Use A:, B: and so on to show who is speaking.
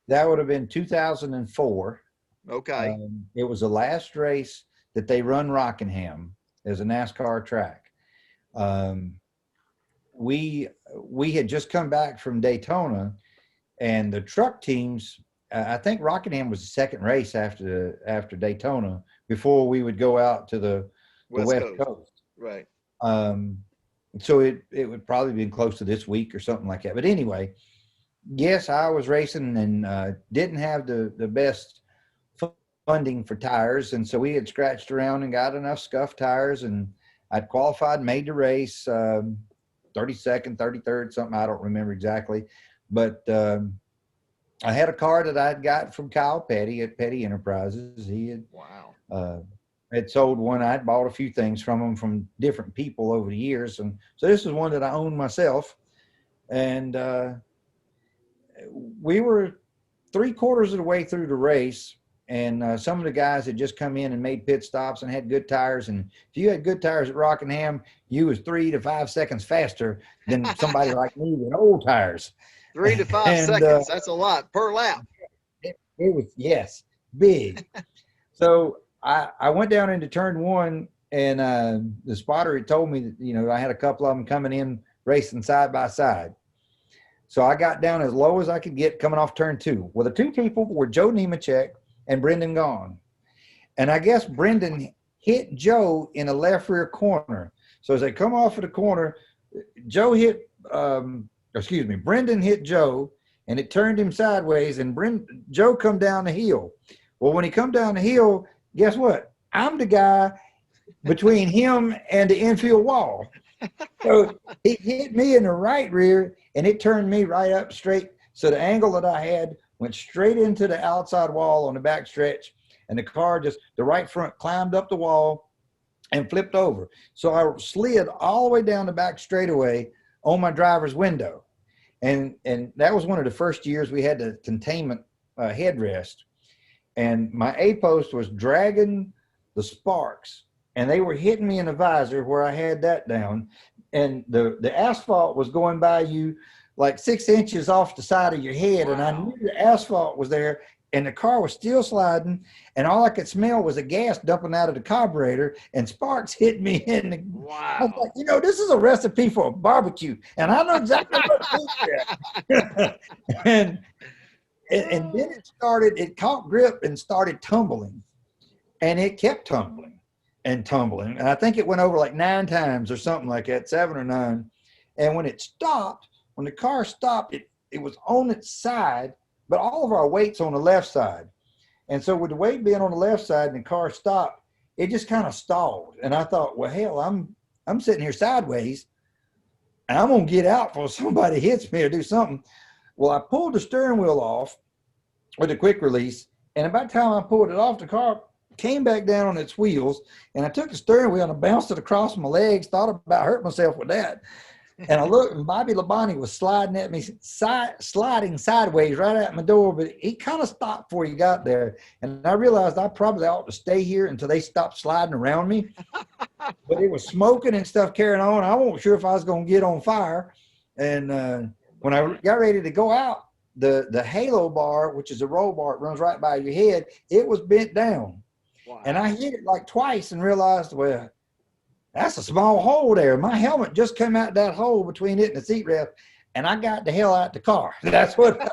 A: That would have been 2004.
B: Okay.
A: It was the last race that they run Rockingham as a NASCAR track. Um, we we had just come back from Daytona, and the truck teams. I think Rockingham was the second race after Daytona before we would go out to the
B: West
A: West
B: Coast.
A: Coast.
B: Right.
A: Um, so it would probably been close to this week or something like that. But anyway, yes, I was racing and didn't have the best funding for tires, and so we had scratched around and got enough scuffed tires, and I'd qualified, made the race, 32nd, 33rd, something I don't remember exactly, but I had a car that I'd got from Kyle Petty at Petty Enterprises. He
B: Wow.
A: had sold one. I'd bought a few things from him from different people over the years, and so this is one that I owned myself, and we were 3/4 of the way through the race, and some of the guys had just come in and made pit stops and had good tires. And if you had good tires at Rockingham, you was 3 to 5 seconds faster than somebody like me with old tires.
B: 3 to 5
A: And
B: seconds. That's a lot per lap.
A: it was, yes, big. So I went down into turn one, and the spotter had told me that, you know, I had a couple of them coming in racing side by side. So I got down as low as I could get coming off turn two. Well, the two people were Joe Nemechek and Brendan Gaughan. And I guess Brendan hit Joe in a left rear corner. So as they come off of the corner, Brendan hit Joe, and it turned him sideways, and Joe come down the hill. Well, when he come down the hill, guess what? I'm the guy between him and the infield wall. So he hit me in the right rear, and it turned me right up straight. So the angle that I had went straight into the outside wall on the back stretch, and the car the right front climbed up the wall and flipped over. So I slid all the way down the back straightaway on my driver's window. And that was one of the first years we had the containment headrest. And my A-post was dragging the sparks, and they were hitting me in the visor where I had that down. And the asphalt was going by you like 6 inches off the side of your head. Wow. And I knew the asphalt was there, and the car was still sliding, and all I could smell was the gas dumping out of the carburetor, and sparks hit me in the.
B: Wow.
A: I was like, you know, this is a recipe for a barbecue, and I know exactly what to do there. and then it caught grip and started tumbling, and it kept tumbling and tumbling. And I think it went over like 9 times or something like that, 7 or 9. And when the car stopped, it was on its side, but all of our weight's on the left side. And so with the weight being on the left side and the car stopped, it just kind of stalled. And I thought, well, hell, I'm sitting here sideways, and I'm going to get out before somebody hits me or do something. Well, I pulled the steering wheel off with a quick release, and about the time I pulled it off, the car came back down on its wheels, and I took the steering wheel and I bounced it across my legs, thought about hurting myself with that. And I looked, and Bobby Labonte was sliding at me, sliding sideways right at my door, but he kind of stopped before he got there. And I realized I probably ought to stay here until they stopped sliding around me. But it was smoking and stuff carrying on. I wasn't sure if I was going to get on fire. And when I got ready to go out, the halo bar, which is a roll bar, it runs right by your head, it was bent down. Wow. And I hit it like twice and realized, well, that's a small hole there. My helmet just came out that hole between it and the seat rest, and I got the hell out the car. That's what